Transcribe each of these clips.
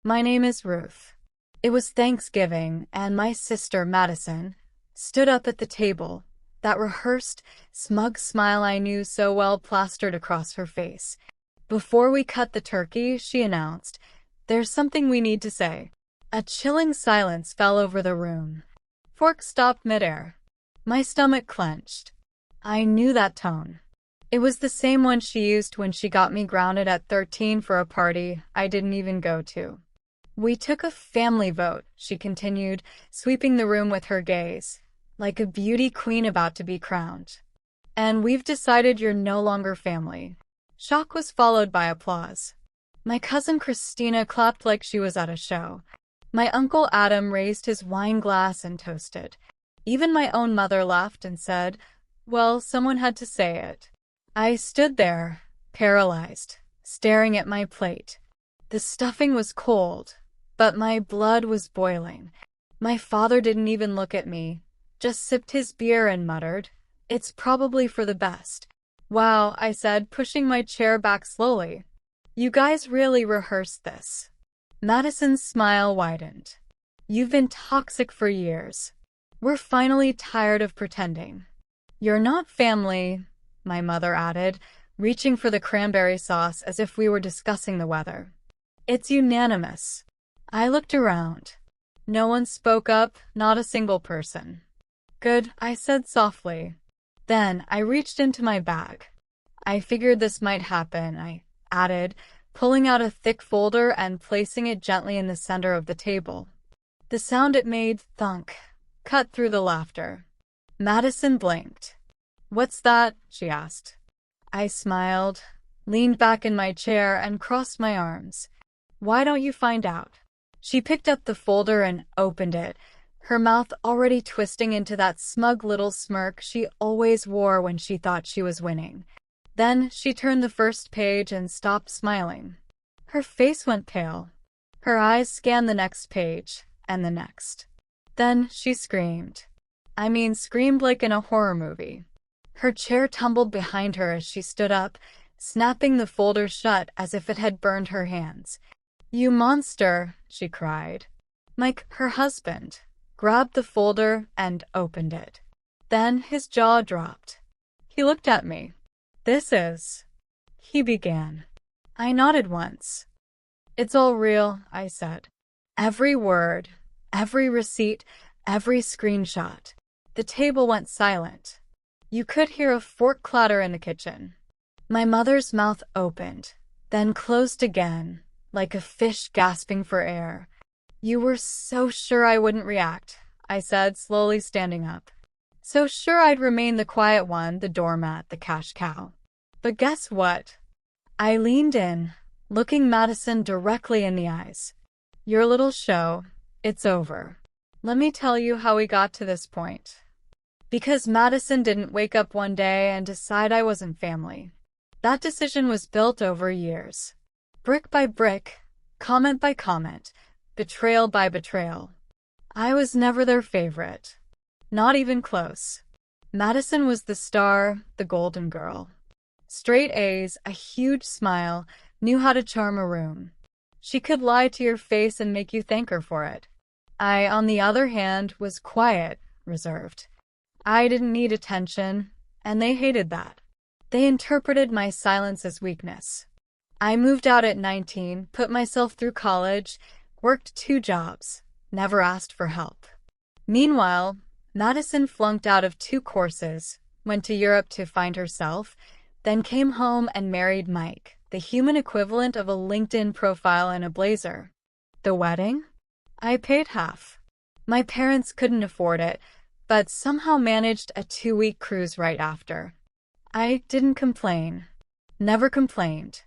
My name is Ruth. It was Thanksgiving, and my sister, Madison, stood up at the table, that rehearsed, smug smile I knew so well plastered across her face. Before we cut the turkey, she announced, "There's something we need to say." A chilling silence fell over the room. Fork stopped midair. My stomach clenched. I knew that tone. It was the same one she used when she got me grounded at 13 for a party I didn't even go to. "We took a family vote," she continued, sweeping the room with her gaze, like a beauty queen about to be crowned. "And we've decided you're no longer family." Shock was followed by applause. My cousin Christina clapped like she was at a show. My uncle Adam raised his wine glass and toasted. Even my own mother laughed and said, "Well, someone had to say it." I stood there, paralyzed, staring at my plate. The stuffing was cold, but my blood was boiling. My father didn't even look at me, just sipped his beer and muttered, "It's probably for the best." "Wow," I said, pushing my chair back slowly. "You guys really rehearsed this." Madison's smile widened. "You've been toxic for years. We're finally tired of pretending." "You're not family," my mother added, reaching for the cranberry sauce as if we were discussing the weather. "It's unanimous." I looked around. No one spoke up, not a single person. "Good," I said softly. Then I reached into my bag. "I figured this might happen," I added, pulling out a thick folder and placing it gently in the center of the table. The sound it made, thunk, cut through the laughter. Madison blinked. "What's that?" she asked. I smiled, leaned back in my chair, and crossed my arms. "Why don't you find out?" She picked up the folder and opened it, her mouth already twisting into that smug little smirk she always wore when she thought she was winning. Then she turned the first page and stopped smiling. Her face went pale. Her eyes scanned the next page, and the next. Then she screamed. I mean, screamed like in a horror movie. Her chair tumbled behind her as she stood up, snapping the folder shut as if it had burned her hands. "You monster!" she cried. Mike, her husband, grabbed the folder and opened it. Then his jaw dropped. He looked at me. "This is..." he began. I nodded once. "It's all real," I said. Every word, every receipt, every screenshot. The table went silent. You could hear a fork clatter in the kitchen. My mother's mouth opened, then closed again, like a fish gasping for air. "You were so sure I wouldn't react," I said, slowly standing up. "So sure I'd remain the quiet one, the doormat, the cash cow. But guess what?" I leaned in, looking Madison directly in the eyes. "Your little show, it's over. Let me tell you how we got to this point." Because Madison didn't wake up one day and decide I wasn't family. That decision was built over years. Brick by brick, comment by comment, betrayal by betrayal. I was never their favorite. Not even close. Madison was the star, the golden girl. Straight A's, a huge smile, knew how to charm a room. She could lie to your face and make you thank her for it. I, on the other hand, was quiet, reserved. I didn't need attention, and they hated that. They interpreted my silence as weakness. I moved out at 19, put myself through college, worked 2 jobs, never asked for help. Meanwhile, Madison flunked out of 2 courses, went to Europe to find herself, then came home and married Mike, the human equivalent of a LinkedIn profile and a blazer. The wedding? I paid half. My parents couldn't afford it, but somehow managed a 2-week cruise right after. I didn't complain. Never complained.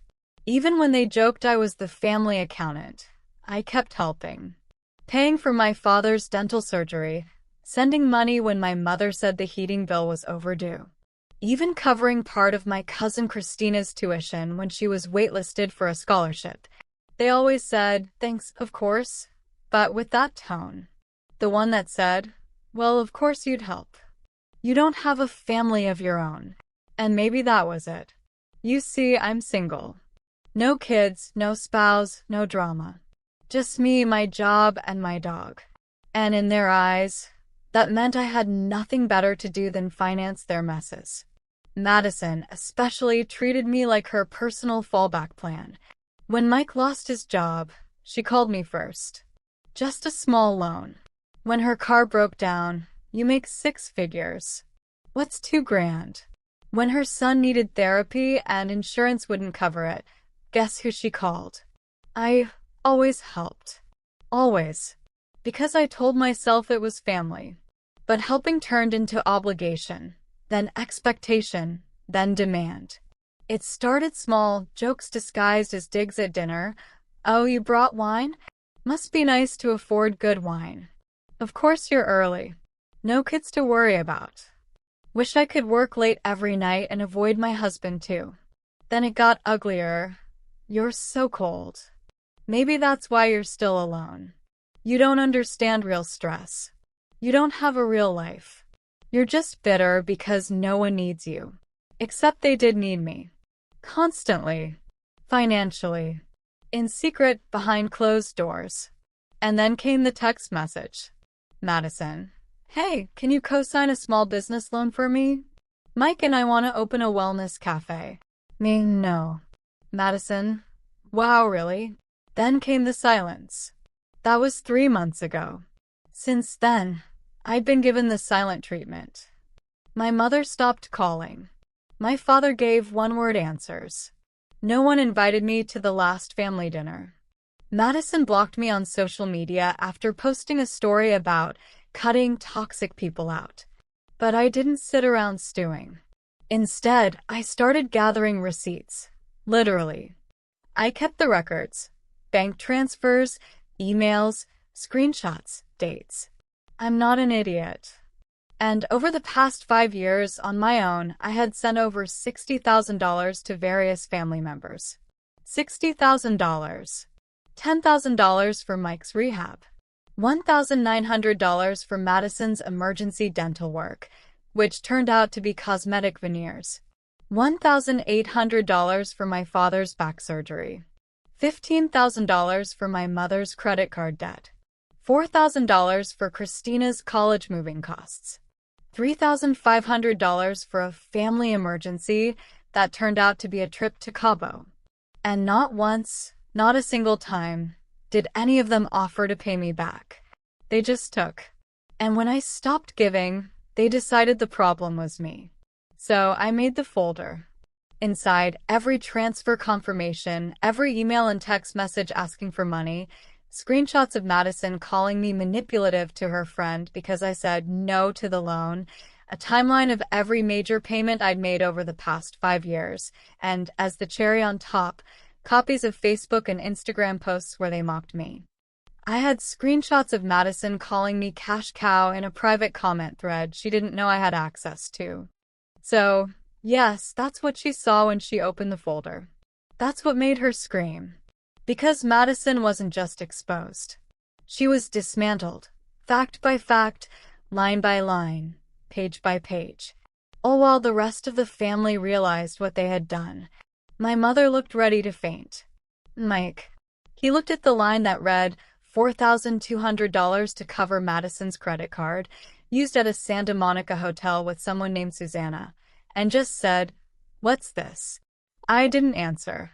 Even when they joked I was the family accountant, I kept helping. Paying for my father's dental surgery, sending money when my mother said the heating bill was overdue. Even covering part of my cousin Christina's tuition when she was waitlisted for a scholarship. They always said, "Thanks, of course," but with that tone. The one that said, "Well, of course you'd help. You don't have a family of your own." And maybe that was it. You see, I'm single. No kids, no spouse, no drama. Just me, my job, and my dog. And in their eyes, that meant I had nothing better to do than finance their messes. Madison especially treated me like her personal fallback plan. When Mike lost his job, she called me first. Just a small loan. When her car broke down, you make 6 figures. What's 2 grand? When her son needed therapy and insurance wouldn't cover it, guess who she called? I always helped. Always. Because I told myself it was family. But helping turned into obligation, then expectation, then demand. It started small, jokes disguised as digs at dinner. Oh, you brought wine? Must be nice to afford good wine. Of course you're early. No kids to worry about. Wish I could work late every night and avoid my husband too. Then it got uglier. You're so cold. Maybe that's why you're still alone. You don't understand real stress. You don't have a real life. You're just bitter because no one needs you. Except they did need me. Constantly. Financially. In secret, behind closed doors. And then came the text message. Madison. Hey, can you co-sign a small business loan for me? Mike and I want to open a wellness cafe. Me, no. Madison. Wow, really? Then came the silence. That was 3 months ago. Since then, I'd been given the silent treatment. My mother stopped calling. My father gave one-word answers. No one invited me to the last family dinner. Madison blocked me on social media after posting a story about cutting toxic people out. But I didn't sit around stewing. Instead, I started gathering receipts. Literally. I kept the records. Bank transfers, emails, screenshots, dates. I'm not an idiot. And over the past 5 years, on my own, I had sent over $60,000 to various family members. $60,000. $10,000 for Mike's rehab. $1,900 for Madison's emergency dental work, which turned out to be cosmetic veneers. $1,800 for my father's back surgery. $15,000 for my mother's credit card debt. $4,000 for Christina's college moving costs. $3,500 for a family emergency that turned out to be a trip to Cabo. And not once, not a single time, did any of them offer to pay me back. They just took. And when I stopped giving, they decided the problem was me. So I made the folder. Inside, every transfer confirmation, every email and text message asking for money, screenshots of Madison calling me manipulative to her friend because I said no to the loan, a timeline of every major payment I'd made over the past 5 years, and, as the cherry on top, copies of Facebook and Instagram posts where they mocked me. I had screenshots of Madison calling me cash cow in a private comment thread she didn't know I had access to. So, yes, that's what she saw when she opened the folder. That's what made her scream. Because Madison wasn't just exposed. She was dismantled, fact by fact, line by line, page by page. All while the rest of the family realized what they had done. My mother looked ready to faint. Mike. He looked at the line that read $4,200 to cover Madison's credit card, used at a Santa Monica hotel with someone named Susanna, and just said, "What's this?" I didn't answer.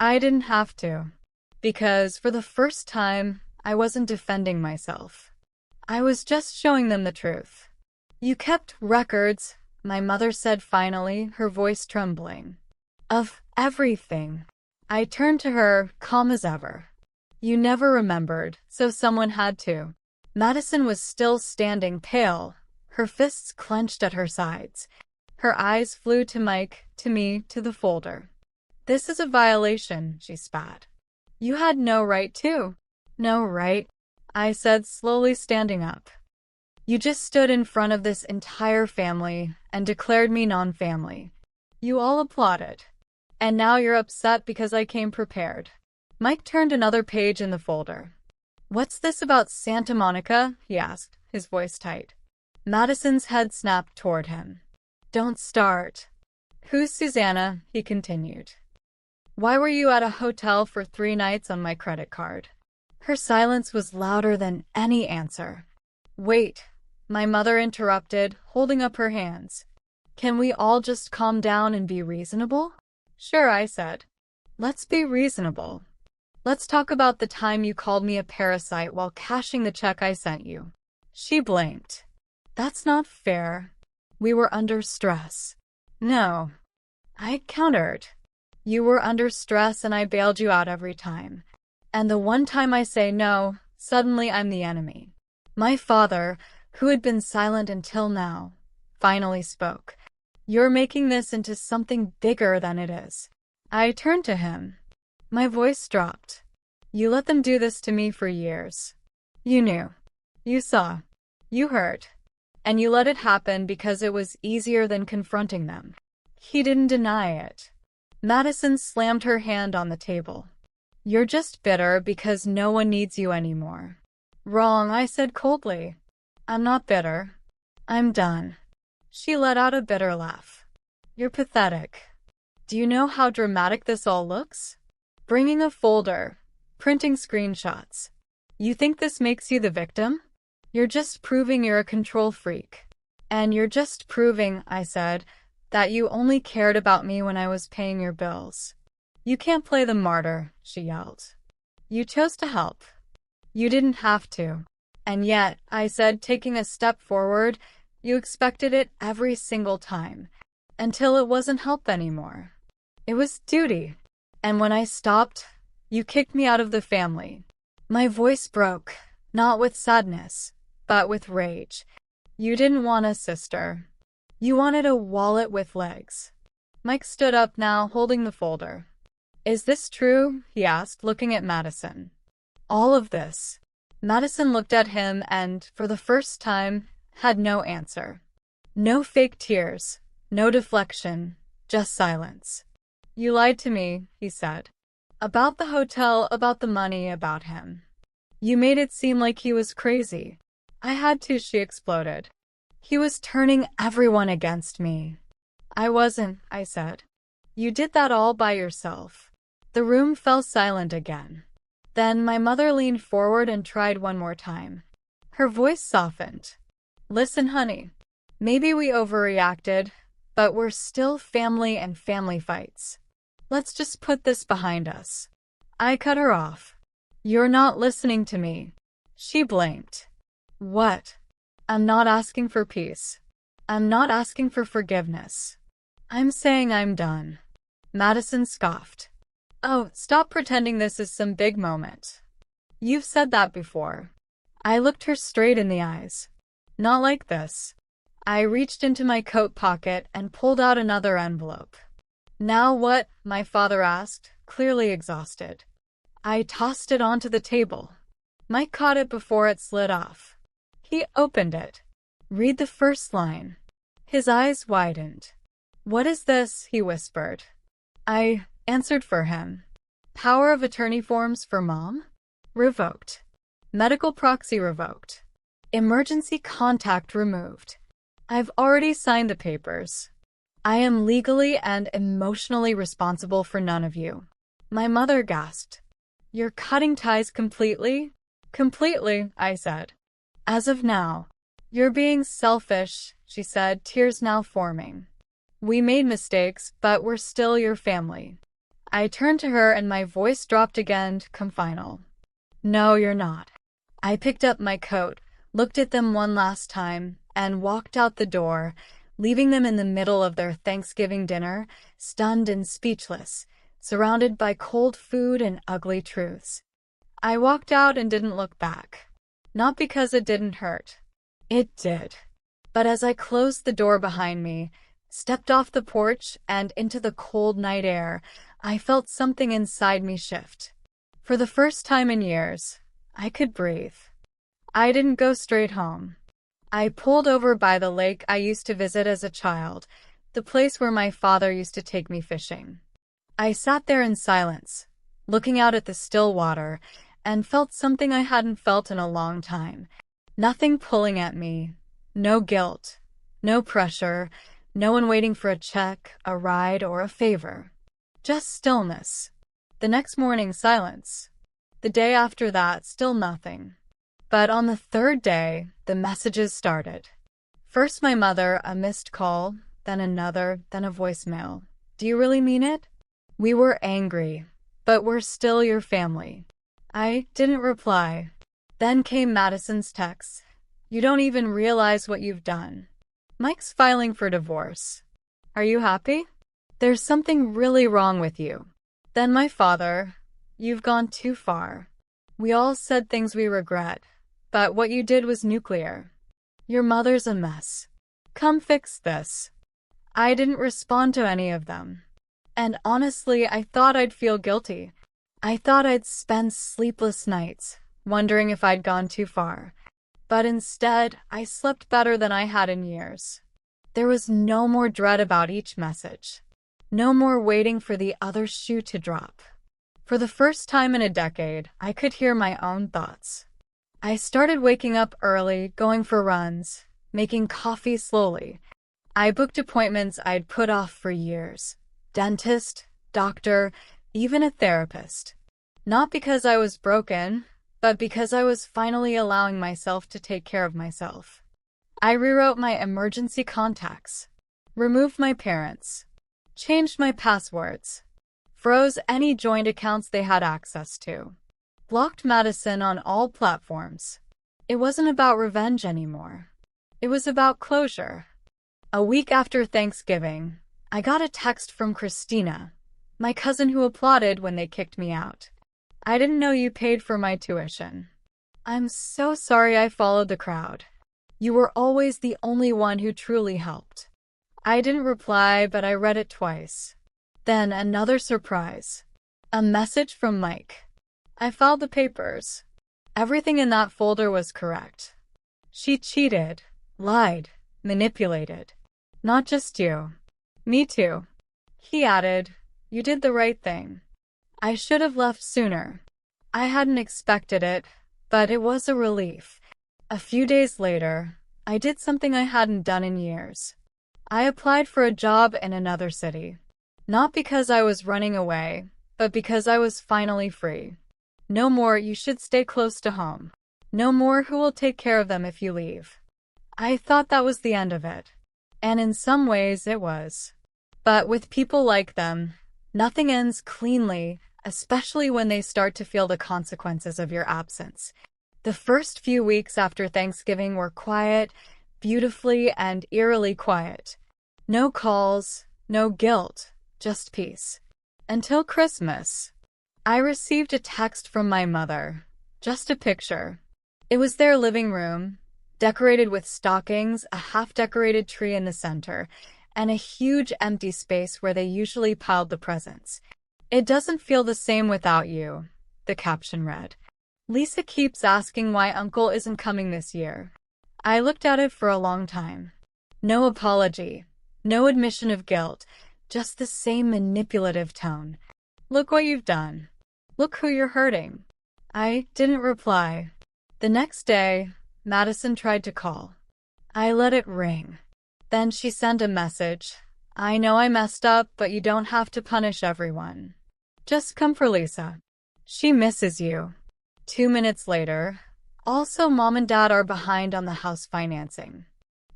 I didn't have to. Because for the first time, I wasn't defending myself. I was just showing them the truth. You kept records, my mother said finally, her voice trembling. Of everything. I turned to her, calm as ever. You never remembered, so someone had to. Madison was still standing pale, her fists clenched at her sides. Her eyes flew to Mike, to me, to the folder. This is a violation, she spat. You had no right to. No right, I said, slowly standing up. You just stood in front of this entire family and declared me non-family. You all applauded. And now you're upset because I came prepared. Mike turned another page in the folder. What's this about Santa Monica? He asked, his voice tight. Madison's head snapped toward him. Don't start. Who's Susanna? He continued. Why were you at a hotel for 3 nights on my credit card? Her silence was louder than any answer. "Wait," my mother interrupted, holding up her hands. "Can we all just calm down and be reasonable?" "Sure," I said. "Let's be reasonable. Let's talk about the time you called me a parasite while cashing the check I sent you." She blinked. "That's not fair. We were under stress." "No," I countered. "You were under stress and I bailed you out every time. And the one time I say no, suddenly I'm the enemy." My father, who had been silent until now, finally spoke. "You're making this into something bigger than it is." I turned to him. My voice dropped. "You let them do this to me for years. You knew. You saw. You heard. And you let it happen because it was easier than confronting them." He didn't deny it. Madison slammed her hand on the table. "You're just bitter because no one needs you anymore." "Wrong," I said coldly. "I'm not bitter. I'm done." She let out a bitter laugh. "You're pathetic. Do you know how dramatic this all looks? Bringing a folder, printing screenshots. You think this makes you the victim? You're just proving you're a control freak. And you're just proving," I said, "that you only cared about me when I was paying your bills." "You can't play the martyr," she yelled. "You chose to help. You didn't have to. And yet," I said, taking a step forward, "you expected it every single time, until it wasn't help anymore. It was duty. And when I stopped, you kicked me out of the family." My voice broke, not with sadness, but with rage. "You didn't want a sister. You wanted a wallet with legs." Mike stood up now, holding the folder. "Is this true?" he asked, looking at Madison. "All of this?" Madison looked at him and, for the first time, had no answer. No fake tears, no deflection, just silence. "You lied to me," he said. "About the hotel, about the money, about him. You made it seem like he was crazy." "I had to," she exploded. "He was turning everyone against me." "I wasn't," I said. "You did that all by yourself." The room fell silent again. Then my mother leaned forward and tried one more time. Her voice softened. "Listen, honey. Maybe we overreacted, but we're still family and family fights. Let's just put this behind us." I cut her off. "You're not listening to me." She blinked. "What?" "I'm not asking for peace. I'm not asking for forgiveness. I'm saying I'm done." Madison scoffed. "Oh, stop pretending this is some big moment. You've said that before." I looked her straight in the eyes. "Not like this." I reached into my coat pocket and pulled out another envelope. "Now what?" my father asked, clearly exhausted. I tossed it onto the table. Mike caught it before it slid off. He opened it. "Read the first line." His eyes widened. "What is this?" he whispered. I answered for him. "Power of attorney forms for Mom? Revoked. Medical proxy revoked. Emergency contact removed. I've already signed the papers. I am legally and emotionally responsible for none of you." My mother gasped. "You're cutting ties completely?" "Completely," I said. "As of now." "You're being selfish," she said, tears now forming. "We made mistakes, but we're still your family." I turned to her and my voice dropped again, final. "No, you're not." I picked up my coat, looked at them one last time, and walked out the door, leaving them in the middle of their Thanksgiving dinner, stunned and speechless, surrounded by cold food and ugly truths. I walked out and didn't look back. Not because it didn't hurt. It did. But as I closed the door behind me, stepped off the porch, and into the cold night air, I felt something inside me shift. For the first time in years, I could breathe. I didn't go straight home. I pulled over by the lake I used to visit as a child, the place where my father used to take me fishing. I sat there in silence, looking out at the still water, and felt something I hadn't felt in a long time. Nothing pulling at me, no guilt, no pressure, no one waiting for a check, a ride, or a favor. Just stillness. The next morning, silence. The day after that, still nothing. But on the third day, the messages started. First my mother, a missed call, then another, then a voicemail. Do you really mean it? We were angry, but we're still your family. I didn't reply. Then came Madison's text. You don't even realize what you've done. Mike's filing for divorce. Are you happy? There's something really wrong with you. Then my father, you've gone too far. We all said things we regret, but what you did was nuclear. Your mother's a mess. Come fix this. I didn't respond to any of them. And honestly, I thought I'd feel guilty. I thought I'd spend sleepless nights, wondering if I'd gone too far. But instead, I slept better than I had in years. There was no more dread about each message. No more waiting for the other shoe to drop. For the first time in a decade, I could hear my own thoughts. I started waking up early, going for runs, making coffee slowly. I booked appointments I'd put off for years. Dentist, doctor, even a therapist. Not because I was broken, but because I was finally allowing myself to take care of myself. I rewrote my emergency contacts, removed my parents, changed my passwords, froze any joint accounts they had access to, blocked Madison on all platforms. It wasn't about revenge anymore. It was about closure. A week after Thanksgiving, I got a text from Christina, my cousin who applauded when they kicked me out. I didn't know you paid for my tuition. I'm so sorry I followed the crowd. You were always the only one who truly helped. I didn't reply, but I read it twice. Then another surprise. A message from Mike. I filed the papers. Everything in that folder was correct. She cheated, lied, manipulated. Not just you. Me too. He added, you did the right thing. I should have left sooner. I hadn't expected it, but it was a relief. A few days later, I did something I hadn't done in years. I applied for a job in another city. Not because I was running away, but because I was finally free. No more you should stay close to home. No more who will take care of them if you leave. I thought that was the end of it. And in some ways it was. But with people like them, nothing ends cleanly, especially when they start to feel the consequences of your absence. The first few weeks after Thanksgiving were quiet, beautifully and eerily quiet. No calls, no guilt, just peace. Until Christmas. I received a text from my mother. Just a picture. It was their living room, decorated with stockings, a half-decorated tree in the center, and a huge empty space where they usually piled the presents. It doesn't feel the same without you, the caption read. Lisa keeps asking why Uncle isn't coming this year. I looked at it for a long time. No apology, no admission of guilt, just the same manipulative tone. Look what you've done. Look who you're hurting. I didn't reply. The next day, Madison tried to call. I let it ring. Then she sent a message. I know I messed up, but you don't have to punish everyone. Just come for Lisa. She misses you. 2 minutes later, also Mom and Dad are behind on the house financing.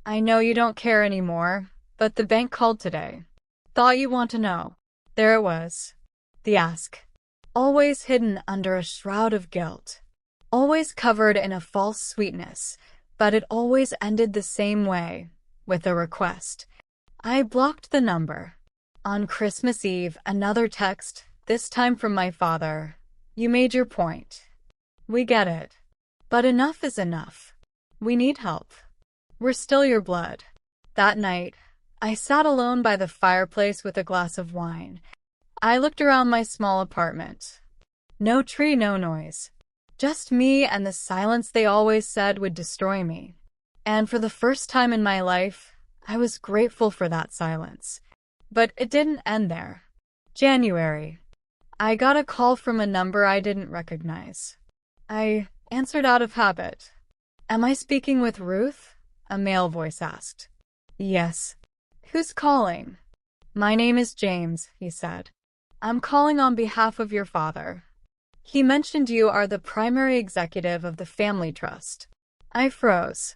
I know you don't care anymore, but the bank called today. Thought you'd want to know. There it was. The ask. Always hidden under a shroud of guilt. Always covered in a false sweetness, but it always ended the same way, with a request. I blocked the number. On Christmas Eve, another text, this time from my father. You made your point. We get it. But enough is enough. We need help. We're still your blood. That night, I sat alone by the fireplace with a glass of wine. I looked around my small apartment. No tree, no noise. Just me and the silence they always said would destroy me. And for the first time in my life, I was grateful for that silence. But it didn't end there. January. I got a call from a number I didn't recognize. I answered out of habit. Am I speaking with Ruth? A male voice asked. Yes. Who's calling? My name is James, he said. I'm calling on behalf of your father. He mentioned you are the primary executive of the family trust. I froze.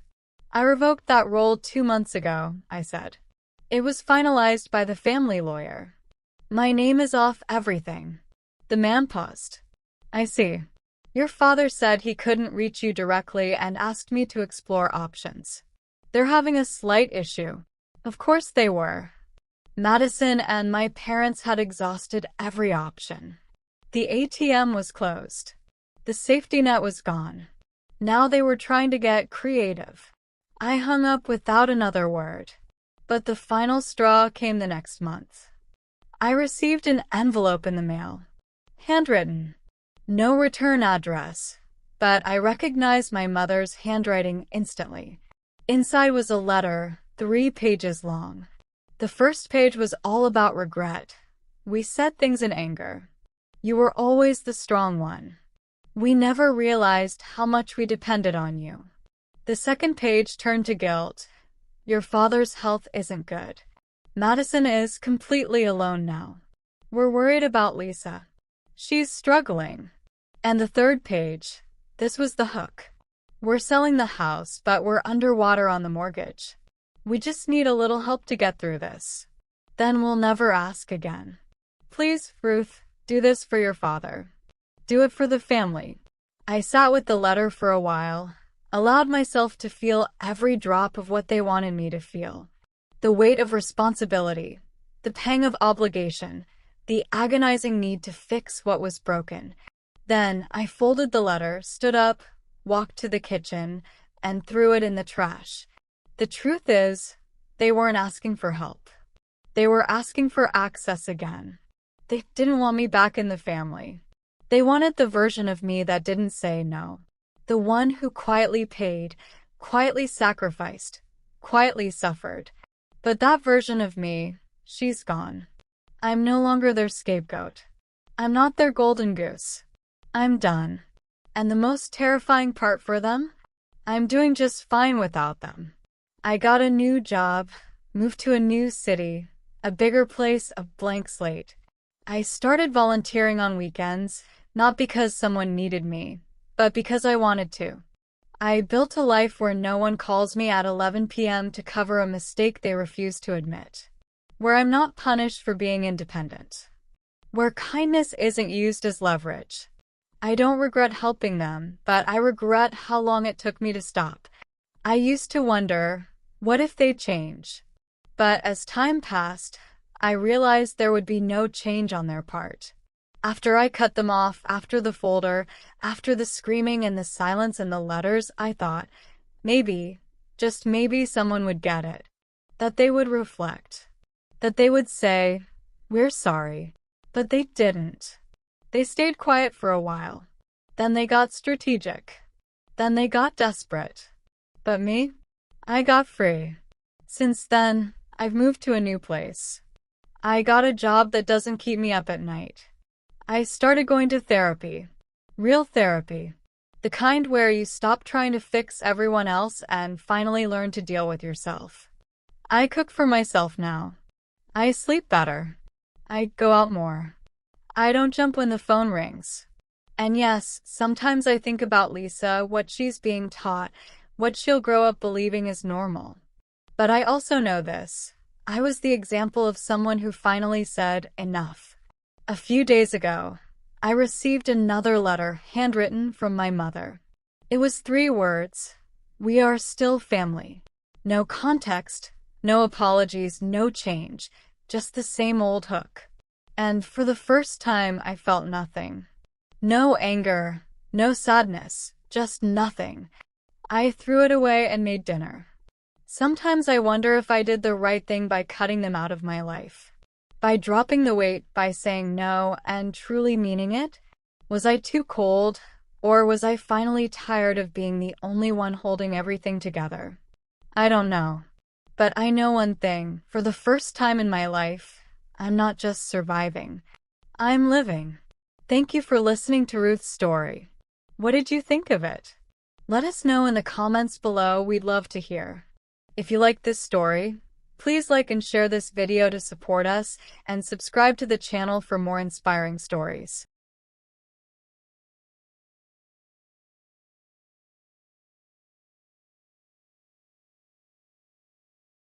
I revoked that role 2 months ago, I said. It was finalized by the family lawyer. My name is off everything. The man paused. I see. Your father said he couldn't reach you directly and asked me to explore options. They're having a slight issue. Of course they were. Madison and my parents had exhausted every option. The ATM was closed. The safety net was gone. Now they were trying to get creative. I hung up without another word. But the final straw came the next month. I received an envelope in the mail. Handwritten. No return address. But I recognized my mother's handwriting instantly. Inside was a letter, 3 pages long. The first page was all about regret. We said things in anger. You were always the strong one. We never realized how much we depended on you. The second page turned to guilt. Your father's health isn't good. Madison is completely alone now. We're worried about Lisa. She's struggling. And the third page, this was the hook. We're selling the house, but we're underwater on the mortgage. We just need a little help to get through this. Then we'll never ask again. Please, Ruth, do this for your father. Do it for the family. I sat with the letter for a while, allowed myself to feel every drop of what they wanted me to feel. The weight of responsibility, the pang of obligation, the agonizing need to fix what was broken. Then I folded the letter, stood up, walked to the kitchen, and threw it in the trash. The truth is, they weren't asking for help. They were asking for access again. They didn't want me back in the family. They wanted the version of me that didn't say no. The one who quietly paid, quietly sacrificed, quietly suffered. But that version of me, she's gone. I'm no longer their scapegoat. I'm not their golden goose. I'm done. And the most terrifying part for them? I'm doing just fine without them. I got a new job, moved to a new city, a bigger place, a blank slate. I started volunteering on weekends, not because someone needed me, but because I wanted to. I built a life where no one calls me at 11 p.m. to cover a mistake they refuse to admit. Where I'm not punished for being independent. Where kindness isn't used as leverage. I don't regret helping them, but I regret how long it took me to stop. I used to wonder, what if they change? But as time passed, I realized there would be no change on their part. After I cut them off, after the folder, after the screaming and the silence and the letters, I thought, maybe, just maybe someone would get it. That they would reflect. That they would say, we're sorry. But they didn't. They stayed quiet for a while. Then they got strategic. Then they got desperate. But me? I got free. Since then, I've moved to a new place. I got a job that doesn't keep me up at night. I started going to therapy. Real therapy. The kind where you stop trying to fix everyone else and finally learn to deal with yourself. I cook for myself now. I sleep better. I go out more. I don't jump when the phone rings. And yes, sometimes I think about Lisa, what she's being taught, what she'll grow up believing is normal. But I also know this. I was the example of someone who finally said, enough. A few days ago, I received another letter handwritten from my mother. It was 3 words. We are still family. No context, no apologies, no change, just the same old hook. And for the first time, I felt nothing. No anger, no sadness, just nothing. I threw it away and made dinner. Sometimes I wonder if I did the right thing by cutting them out of my life. By dropping the weight, by saying no and truly meaning it. Was I too cold, or was I finally tired of being the only one holding everything together? I don't know. But I know one thing, for the first time in my life, I'm not just surviving. I'm living. Thank you for listening to Ruth's story. What did you think of it? Let us know in the comments below. We'd love to hear. If you like this story, please like and share this video to support us, and subscribe to the channel for more inspiring stories.